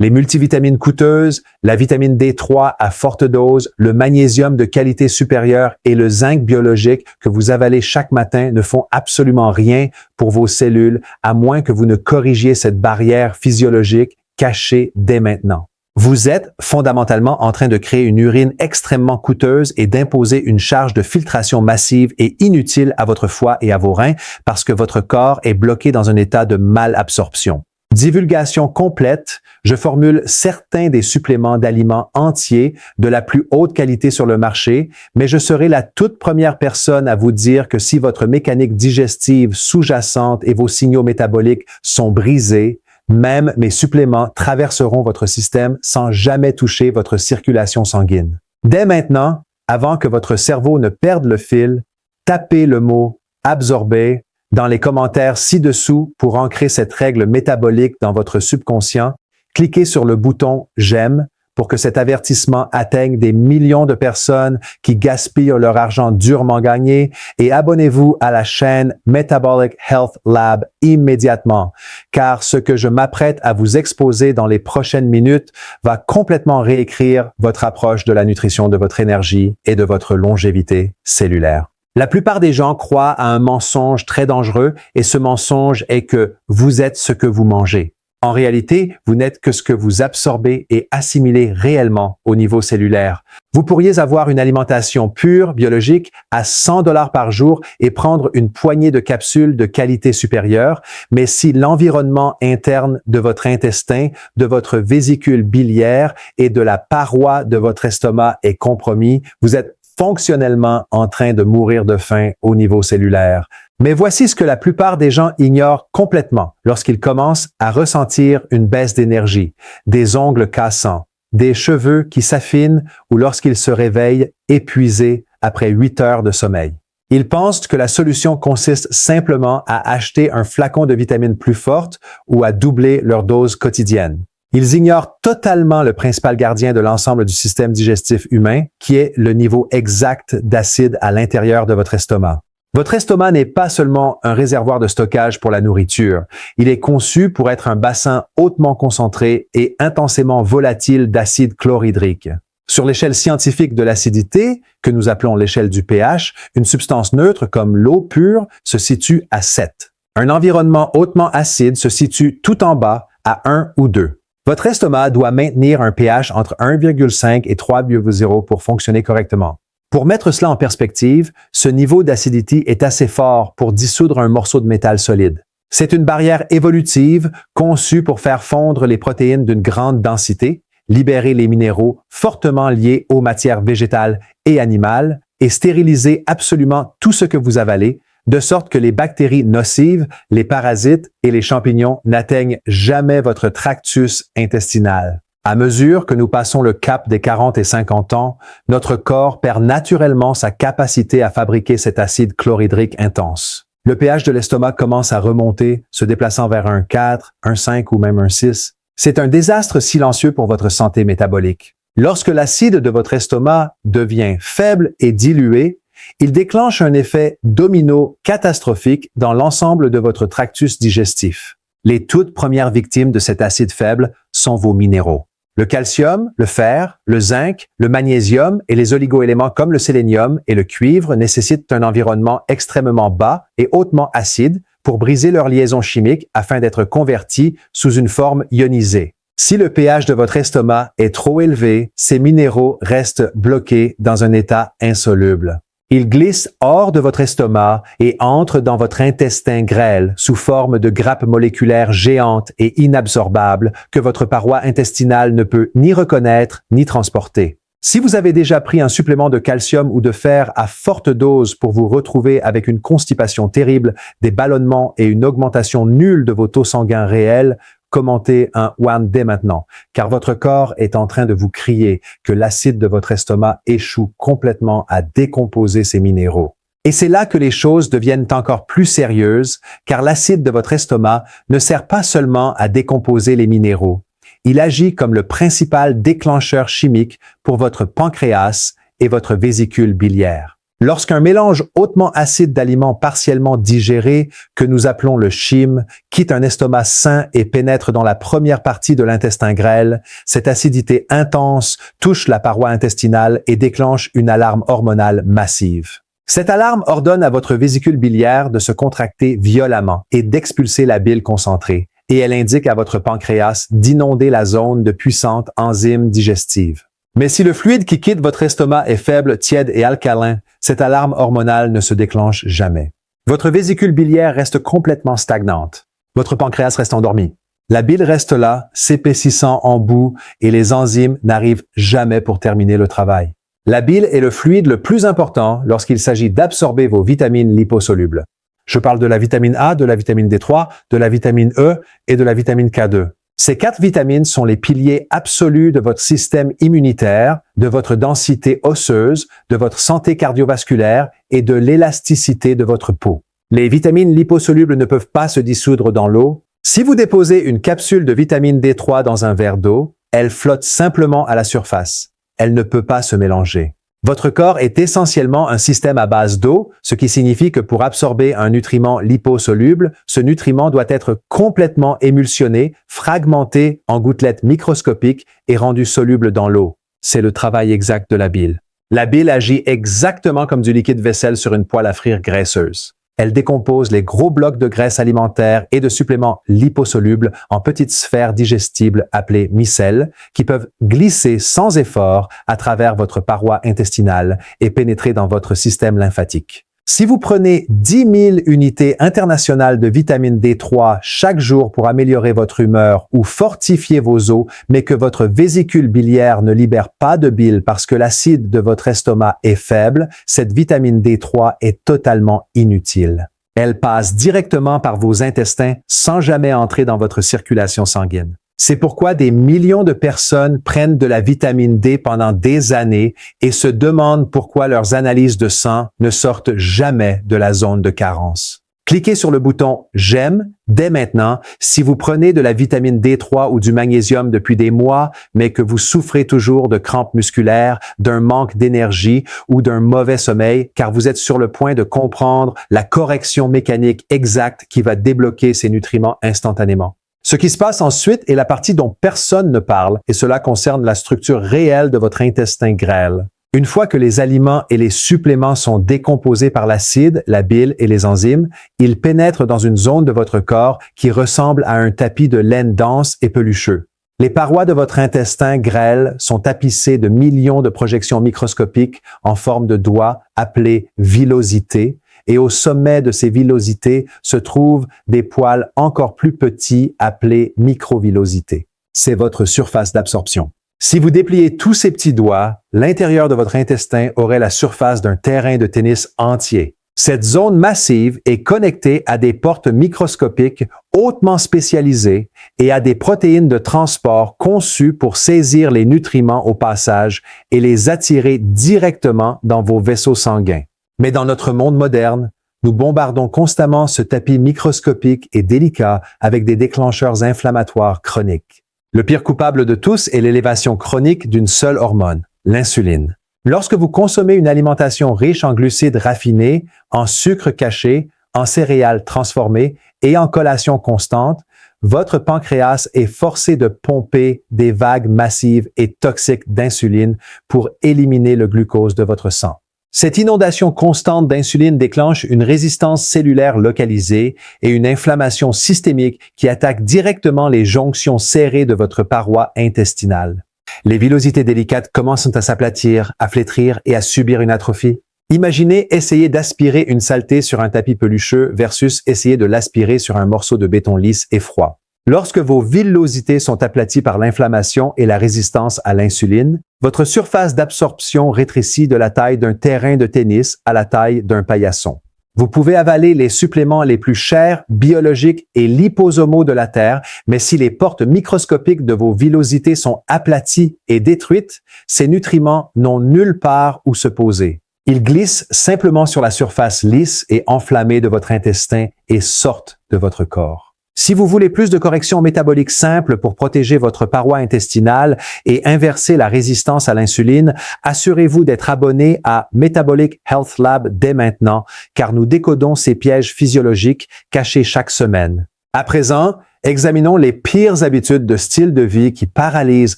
Les multivitamines coûteuses, la vitamine D3 à forte dose, le magnésium de qualité supérieure et le zinc biologique que vous avalez chaque matin ne font absolument rien pour vos cellules, à moins que vous ne corrigiez cette barrière physiologique cachée dès maintenant. Vous êtes fondamentalement en train de créer une urine extrêmement coûteuse et d'imposer une charge de filtration massive et inutile à votre foie et à vos reins parce que votre corps est bloqué dans un état de malabsorption. Divulgation complète, je formule certains des suppléments d'aliments entiers de la plus haute qualité sur le marché, mais je serai la toute première personne à vous dire que si votre mécanique digestive sous-jacente et vos signaux métaboliques sont brisés, même mes suppléments traverseront votre système sans jamais toucher votre circulation sanguine. Dès maintenant, avant que votre cerveau ne perde le fil, tapez le mot « absorber » dans les commentaires ci-dessous pour ancrer cette règle métabolique dans votre subconscient. Cliquez sur le bouton « J'aime » pour que cet avertissement atteigne des millions de personnes qui gaspillent leur argent durement gagné et abonnez-vous à la chaîne Metabolic Health Lab immédiatement, car ce que je m'apprête à vous exposer dans les prochaines minutes va complètement réécrire votre approche de la nutrition de votre énergie et de votre longévité cellulaire. La plupart des gens croient à un mensonge très dangereux et ce mensonge est que vous êtes ce que vous mangez. En réalité, vous n'êtes que ce que vous absorbez et assimilez réellement au niveau cellulaire. Vous pourriez avoir une alimentation pure, biologique, à 100 $ par jour et prendre une poignée de capsules de qualité supérieure, mais si l'environnement interne de votre intestin, de votre vésicule biliaire et de la paroi de votre estomac est compromis, vous êtes fonctionnellement en train de mourir de faim au niveau cellulaire. Mais voici ce que la plupart des gens ignorent complètement lorsqu'ils commencent à ressentir une baisse d'énergie, des ongles cassants, des cheveux qui s'affinent ou lorsqu'ils se réveillent épuisés après 8 heures de sommeil. Ils pensent que la solution consiste simplement à acheter un flacon de vitamines plus fortes ou à doubler leur dose quotidienne. Ils ignorent totalement le principal gardien de l'ensemble du système digestif humain, qui est le niveau exact d'acide à l'intérieur de votre estomac. Votre estomac n'est pas seulement un réservoir de stockage pour la nourriture, il est conçu pour être un bassin hautement concentré et intensément volatile d'acide chlorhydrique. Sur l'échelle scientifique de l'acidité, que nous appelons l'échelle du pH, une substance neutre comme l'eau pure se situe à 7. Un environnement hautement acide se situe tout en bas à 1 ou 2. Votre estomac doit maintenir un pH entre 1,5 et 3,0 pour fonctionner correctement. Pour mettre cela en perspective, ce niveau d'acidité est assez fort pour dissoudre un morceau de métal solide. C'est une barrière évolutive conçue pour faire fondre les protéines d'une grande densité, libérer les minéraux fortement liés aux matières végétales et animales et stériliser absolument tout ce que vous avalez, de sorte que les bactéries nocives, les parasites et les champignons n'atteignent jamais votre tractus intestinal. À mesure que nous passons le cap des 40 et 50 ans, notre corps perd naturellement sa capacité à fabriquer cet acide chlorhydrique intense. Le pH de l'estomac commence à remonter, se déplaçant vers un 4, un 5 ou même un 6. C'est un désastre silencieux pour votre santé métabolique. Lorsque l'acide de votre estomac devient faible et dilué, il déclenche un effet domino catastrophique dans l'ensemble de votre tractus digestif. Les toutes premières victimes de cet acide faible sont vos minéraux. Le calcium, le fer, le zinc, le magnésium et les oligoéléments comme le sélénium et le cuivre nécessitent un environnement extrêmement bas et hautement acide pour briser leur liaison chimique afin d'être convertis sous une forme ionisée. Si le pH de votre estomac est trop élevé, ces minéraux restent bloqués dans un état insoluble. Ils glissent hors de votre estomac et entrent dans votre intestin grêle sous forme de grappes moléculaires géantes et inabsorbables que votre paroi intestinale ne peut ni reconnaître ni transporter. Si vous avez déjà pris un supplément de calcium ou de fer à forte dose pour vous retrouver avec une constipation terrible, des ballonnements et une augmentation nulle de vos taux sanguins réels, commentez un 1 dès maintenant, car votre corps est en train de vous crier que l'acide de votre estomac échoue complètement à décomposer ces minéraux. Et c'est là que les choses deviennent encore plus sérieuses, car l'acide de votre estomac ne sert pas seulement à décomposer les minéraux. Il agit comme le principal déclencheur chimique pour votre pancréas et votre vésicule biliaire. Lorsqu'un mélange hautement acide d'aliments partiellement digérés, que nous appelons le chyme, quitte un estomac sain et pénètre dans la première partie de l'intestin grêle, cette acidité intense touche la paroi intestinale et déclenche une alarme hormonale massive. Cette alarme ordonne à votre vésicule biliaire de se contracter violemment et d'expulser la bile concentrée, et elle indique à votre pancréas d'inonder la zone de puissantes enzymes digestives. Mais si le fluide qui quitte votre estomac est faible, tiède et alcalin, cette alarme hormonale ne se déclenche jamais. Votre vésicule biliaire reste complètement stagnante. Votre pancréas reste endormi. La bile reste là, s'épaississant en bout, et les enzymes n'arrivent jamais pour terminer le travail. La bile est le fluide le plus important lorsqu'il s'agit d'absorber vos vitamines liposolubles. Je parle de la vitamine A, de la vitamine D3, de la vitamine E et de la vitamine K2. Ces 4 vitamines sont les piliers absolus de votre système immunitaire, de votre densité osseuse, de votre santé cardiovasculaire et de l'élasticité de votre peau. Les vitamines liposolubles ne peuvent pas se dissoudre dans l'eau. Si vous déposez une capsule de vitamine D3 dans un verre d'eau, elle flotte simplement à la surface. Elle ne peut pas se mélanger. Votre corps est essentiellement un système à base d'eau, ce qui signifie que pour absorber un nutriment liposoluble, ce nutriment doit être complètement émulsionné, fragmenté en gouttelettes microscopiques et rendu soluble dans l'eau. C'est le travail exact de la bile. La bile agit exactement comme du liquide vaisselle sur une poêle à frire graisseuse. Elle décompose les gros blocs de graisse alimentaire et de suppléments liposolubles en petites sphères digestibles appelées micelles qui peuvent glisser sans effort à travers votre paroi intestinale et pénétrer dans votre système lymphatique. Si vous prenez 10 000 unités internationales de vitamine D3 chaque jour pour améliorer votre humeur ou fortifier vos os, mais que votre vésicule biliaire ne libère pas de bile parce que l'acide de votre estomac est faible, cette vitamine D3 est totalement inutile. Elle passe directement par vos intestins sans jamais entrer dans votre circulation sanguine. C'est pourquoi des millions de personnes prennent de la vitamine D pendant des années et se demandent pourquoi leurs analyses de sang ne sortent jamais de la zone de carence. Cliquez sur le bouton « J'aime » dès maintenant si vous prenez de la vitamine D3 ou du magnésium depuis des mois, mais que vous souffrez toujours de crampes musculaires, d'un manque d'énergie ou d'un mauvais sommeil, car vous êtes sur le point de comprendre la correction mécanique exacte qui va débloquer ces nutriments instantanément. Ce qui se passe ensuite est la partie dont personne ne parle, et cela concerne la structure réelle de votre intestin grêle. Une fois que les aliments et les suppléments sont décomposés par l'acide, la bile et les enzymes, ils pénètrent dans une zone de votre corps qui ressemble à un tapis de laine dense et pelucheux. Les parois de votre intestin grêle sont tapissées de millions de projections microscopiques en forme de doigts appelées villosités, et au sommet de ces villosités se trouvent des poils encore plus petits appelés microvillosités. C'est votre surface d'absorption. Si vous dépliez tous ces petits doigts, l'intérieur de votre intestin aurait la surface d'un terrain de tennis entier. Cette zone massive est connectée à des portes microscopiques hautement spécialisées et à des protéines de transport conçues pour saisir les nutriments au passage et les attirer directement dans vos vaisseaux sanguins. Mais dans notre monde moderne, nous bombardons constamment ce tapis microscopique et délicat avec des déclencheurs inflammatoires chroniques. Le pire coupable de tous est l'élévation chronique d'une seule hormone, l'insuline. Lorsque vous consommez une alimentation riche en glucides raffinés, en sucre caché, en céréales transformées et en collation constante, votre pancréas est forcé de pomper des vagues massives et toxiques d'insuline pour éliminer le glucose de votre sang. Cette inondation constante d'insuline déclenche une résistance cellulaire localisée et une inflammation systémique qui attaque directement les jonctions serrées de votre paroi intestinale. Les villosités délicates commencent à s'aplatir, à flétrir et à subir une atrophie. Imaginez essayer d'aspirer une saleté sur un tapis pelucheux versus essayer de l'aspirer sur un morceau de béton lisse et froid. Lorsque vos villosités sont aplaties par l'inflammation et la résistance à l'insuline, votre surface d'absorption rétrécit de la taille d'un terrain de tennis à la taille d'un paillasson. Vous pouvez avaler les suppléments les plus chers, biologiques et liposomaux de la Terre, mais si les portes microscopiques de vos villosités sont aplaties et détruites, ces nutriments n'ont nulle part où se poser. Ils glissent simplement sur la surface lisse et enflammée de votre intestin et sortent de votre corps. Si vous voulez plus de corrections métaboliques simples pour protéger votre paroi intestinale et inverser la résistance à l'insuline, assurez-vous d'être abonné à Metabolic Health Lab dès maintenant, car nous décodons ces pièges physiologiques cachés chaque semaine. À présent, examinons les pires habitudes de style de vie qui paralysent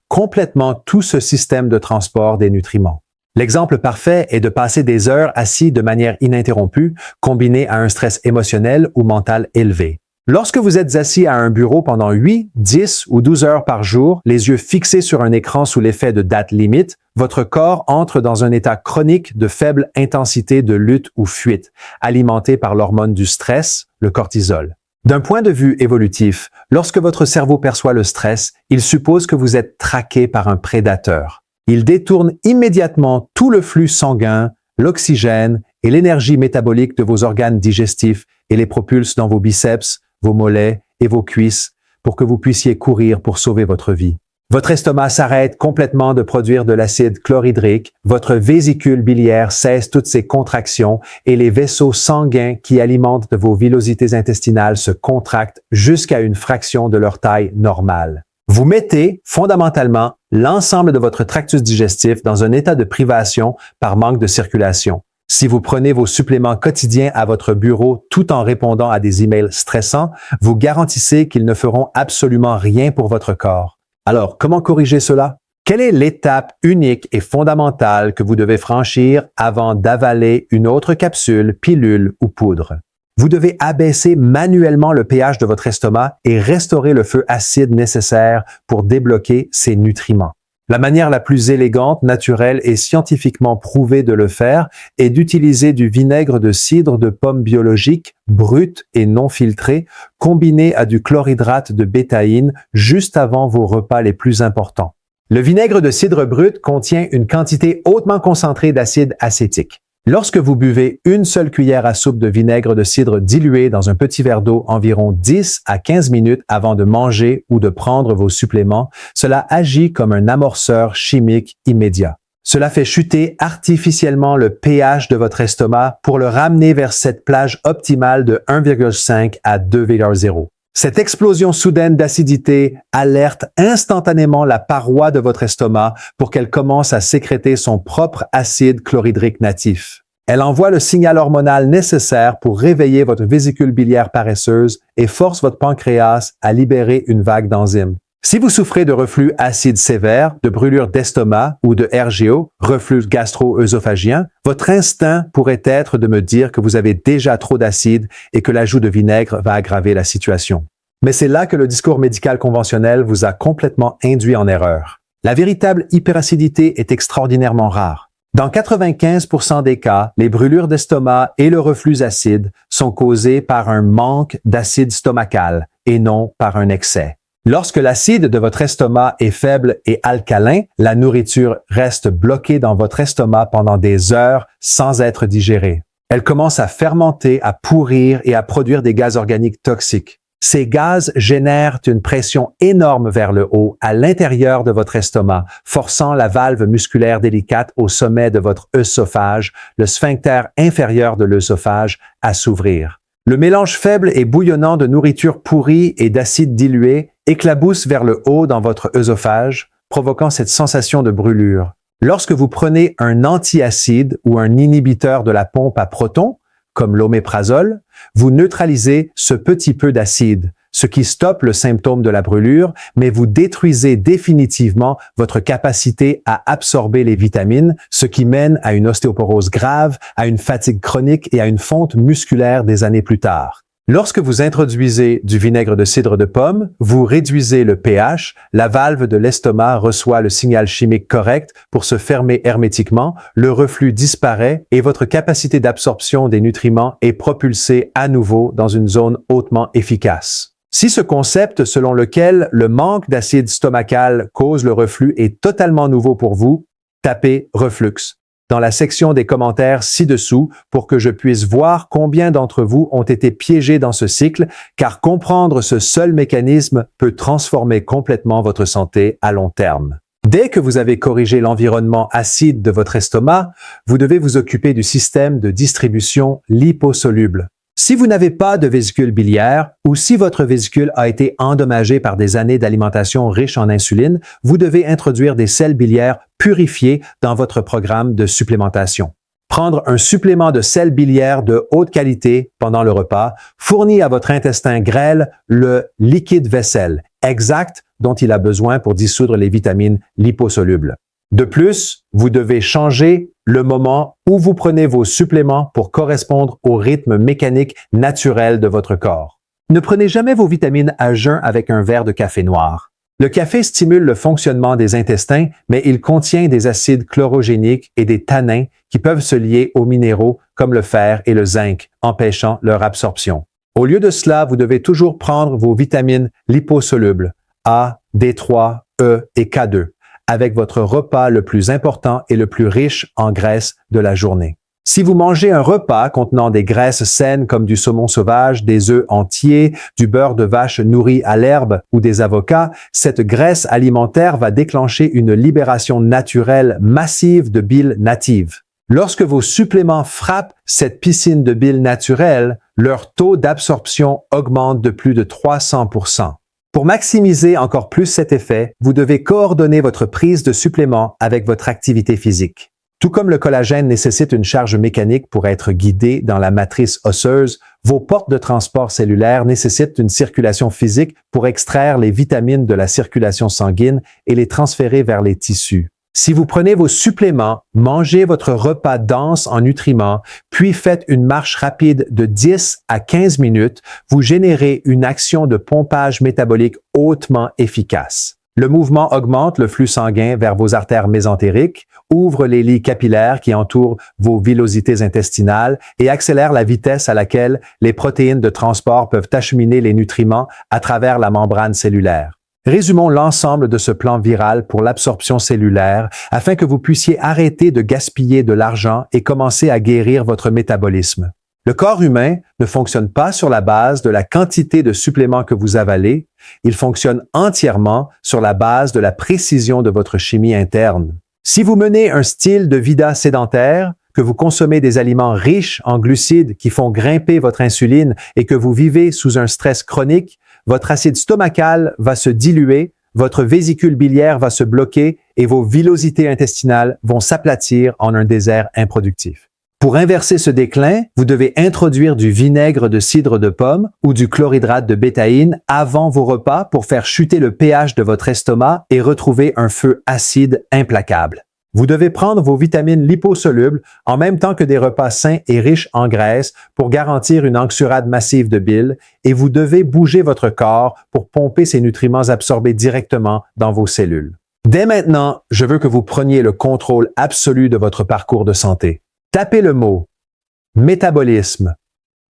complètement tout ce système de transport des nutriments. L'exemple parfait est de passer des heures assis de manière ininterrompue, combiné à un stress émotionnel ou mental élevé. Lorsque vous êtes assis à un bureau pendant 8, 10 ou 12 heures par jour, les yeux fixés sur un écran sous l'effet de date limite, votre corps entre dans un état chronique de faible intensité de lutte ou fuite, alimenté par l'hormone du stress, le cortisol. D'un point de vue évolutif, lorsque votre cerveau perçoit le stress, il suppose que vous êtes traqué par un prédateur. Il détourne immédiatement tout le flux sanguin, l'oxygène et l'énergie métabolique de vos organes digestifs et les propulse dans vos biceps, vos mollets et vos cuisses pour que vous puissiez courir pour sauver votre vie. Votre estomac s'arrête complètement de produire de l'acide chlorhydrique, votre vésicule biliaire cesse toutes ses contractions et les vaisseaux sanguins qui alimentent de vos villosités intestinales se contractent jusqu'à une fraction de leur taille normale. Vous mettez, fondamentalement, l'ensemble de votre tractus digestif dans un état de privation par manque de circulation. Si vous prenez vos suppléments quotidiens à votre bureau tout en répondant à des emails stressants, vous garantissez qu'ils ne feront absolument rien pour votre corps. Alors, comment corriger cela? Quelle est l'étape unique et fondamentale que vous devez franchir avant d'avaler une autre capsule, pilule ou poudre? Vous devez abaisser manuellement le pH de votre estomac et restaurer le feu acide nécessaire pour débloquer ses nutriments. La manière la plus élégante, naturelle et scientifiquement prouvée de le faire est d'utiliser du vinaigre de cidre de pomme biologique, brut et non filtré, combiné à du chlorhydrate de bétaïne juste avant vos repas les plus importants. Le vinaigre de cidre brut contient une quantité hautement concentrée d'acide acétique. Lorsque vous buvez une seule cuillère à soupe de vinaigre de cidre dilué dans un petit verre d'eau environ 10 à 15 minutes avant de manger ou de prendre vos suppléments, cela agit comme un amorceur chimique immédiat. Cela fait chuter artificiellement le pH de votre estomac pour le ramener vers cette plage optimale de 1,5 à 2,0. Cette explosion soudaine d'acidité alerte instantanément la paroi de votre estomac pour qu'elle commence à sécréter son propre acide chlorhydrique natif. Elle envoie le signal hormonal nécessaire pour réveiller votre vésicule biliaire paresseuse et force votre pancréas à libérer une vague d'enzymes. Si vous souffrez de reflux acide sévère, de brûlure d'estomac ou de RGO, reflux gastro-œsophagien, votre instinct pourrait être de me dire que vous avez déjà trop d'acide et que l'ajout de vinaigre va aggraver la situation. Mais c'est là que le discours médical conventionnel vous a complètement induit en erreur. La véritable hyperacidité est extraordinairement rare. Dans 95% des cas, les brûlures d'estomac et le reflux acide sont causés par un manque d'acide stomacal et non par un excès. Lorsque l'acide de votre estomac est faible et alcalin, la nourriture reste bloquée dans votre estomac pendant des heures sans être digérée. Elle commence à fermenter, à pourrir et à produire des gaz organiques toxiques. Ces gaz génèrent une pression énorme vers le haut, à l'intérieur de votre estomac, forçant la valve musculaire délicate au sommet de votre œsophage, le sphincter inférieur de l'œsophage, à s'ouvrir. Le mélange faible et bouillonnant de nourriture pourrie et d'acide dilué éclabousse vers le haut dans votre œsophage, provoquant cette sensation de brûlure. Lorsque vous prenez un antiacide ou un inhibiteur de la pompe à protons, comme l'oméprazole, vous neutralisez ce petit peu d'acide, ce qui stoppe le symptôme de la brûlure, mais vous détruisez définitivement votre capacité à absorber les vitamines, ce qui mène à une ostéoporose grave, à une fatigue chronique et à une fonte musculaire des années plus tard. Lorsque vous introduisez du vinaigre de cidre de pomme, vous réduisez le pH, la valve de l'estomac reçoit le signal chimique correct pour se fermer hermétiquement, le reflux disparaît et votre capacité d'absorption des nutriments est propulsée à nouveau dans une zone hautement efficace. Si ce concept selon lequel le manque d'acide stomacal cause le reflux est totalement nouveau pour vous, tapez reflux dans la section des commentaires ci-dessous pour que je puisse voir combien d'entre vous ont été piégés dans ce cycle, car comprendre ce seul mécanisme peut transformer complètement votre santé à long terme. Dès que vous avez corrigé l'environnement acide de votre estomac, vous devez vous occuper du système de distribution liposoluble. Si vous n'avez pas de vésicule biliaire ou si votre vésicule a été endommagée par des années d'alimentation riche en insuline, vous devez introduire des sels biliaires purifiés dans votre programme de supplémentation. Prendre un supplément de sel biliaire de haute qualité pendant le repas fournit à votre intestin grêle le liquide vaisselle exact dont il a besoin pour dissoudre les vitamines liposolubles. De plus, vous devez changer le moment où vous prenez vos suppléments pour correspondre au rythme mécanique naturel de votre corps. Ne prenez jamais vos vitamines à jeun avec un verre de café noir. Le café stimule le fonctionnement des intestins, mais il contient des acides chlorogéniques et des tanins qui peuvent se lier aux minéraux comme le fer et le zinc, empêchant leur absorption. Au lieu de cela, vous devez toujours prendre vos vitamines liposolubles A, D3, E et K2 avec votre repas le plus important et le plus riche en graisses de la journée. Si vous mangez un repas contenant des graisses saines comme du saumon sauvage, des œufs entiers, du beurre de vache nourri à l'herbe ou des avocats, cette graisse alimentaire va déclencher une libération naturelle massive de bile native. Lorsque vos suppléments frappent cette piscine de bile naturelle, leur taux d'absorption augmente de plus de 300%. Pour maximiser encore plus cet effet, vous devez coordonner votre prise de suppléments avec votre activité physique. Tout comme le collagène nécessite une charge mécanique pour être guidé dans la matrice osseuse, vos portes de transport cellulaire nécessitent une circulation physique pour extraire les vitamines de la circulation sanguine et les transférer vers les tissus. Si vous prenez vos suppléments, mangez votre repas dense en nutriments, puis faites une marche rapide de 10 à 15 minutes, vous générez une action de pompage métabolique hautement efficace. Le mouvement augmente le flux sanguin vers vos artères mésentériques, ouvre les lits capillaires qui entourent vos villosités intestinales et accélère la vitesse à laquelle les protéines de transport peuvent acheminer les nutriments à travers la membrane cellulaire. Résumons l'ensemble de ce plan viral pour l'absorption cellulaire afin que vous puissiez arrêter de gaspiller de l'argent et commencer à guérir votre métabolisme. Le corps humain ne fonctionne pas sur la base de la quantité de suppléments que vous avalez, il fonctionne entièrement sur la base de la précision de votre chimie interne. Si vous menez un style de vie sédentaire, que vous consommez des aliments riches en glucides qui font grimper votre insuline et que vous vivez sous un stress chronique, votre acide stomacal va se diluer, votre vésicule biliaire va se bloquer et vos villosités intestinales vont s'aplatir en un désert improductif. Pour inverser ce déclin, vous devez introduire du vinaigre de cidre de pomme ou du chlorhydrate de bétaïne avant vos repas pour faire chuter le pH de votre estomac et retrouver un feu acide implacable. Vous devez prendre vos vitamines liposolubles en même temps que des repas sains et riches en graisses pour garantir une anxurade massive de bile et vous devez bouger votre corps pour pomper ces nutriments absorbés directement dans vos cellules. Dès maintenant, je veux que vous preniez le contrôle absolu de votre parcours de santé. Tapez le mot « métabolisme »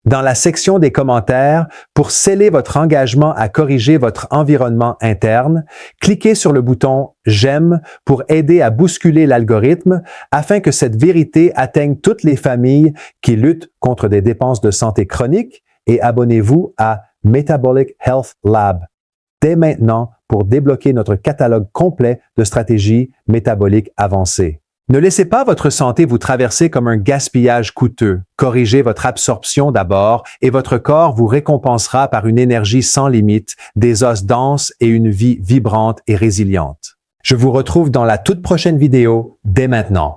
dans la section des commentaires pour sceller votre engagement à corriger votre environnement interne. Cliquez sur le bouton « J'aime » pour aider à bousculer l'algorithme afin que cette vérité atteigne toutes les familles qui luttent contre des dépenses de santé chroniques et abonnez-vous à Metabolic Health Lab dès maintenant pour débloquer notre catalogue complet de stratégies métaboliques avancées. Ne laissez pas votre santé vous traverser comme un gaspillage coûteux. Corrigez votre absorption d'abord et votre corps vous récompensera par une énergie sans limite, des os denses et une vie vibrante et résiliente. Je vous retrouve dans la toute prochaine vidéo dès maintenant.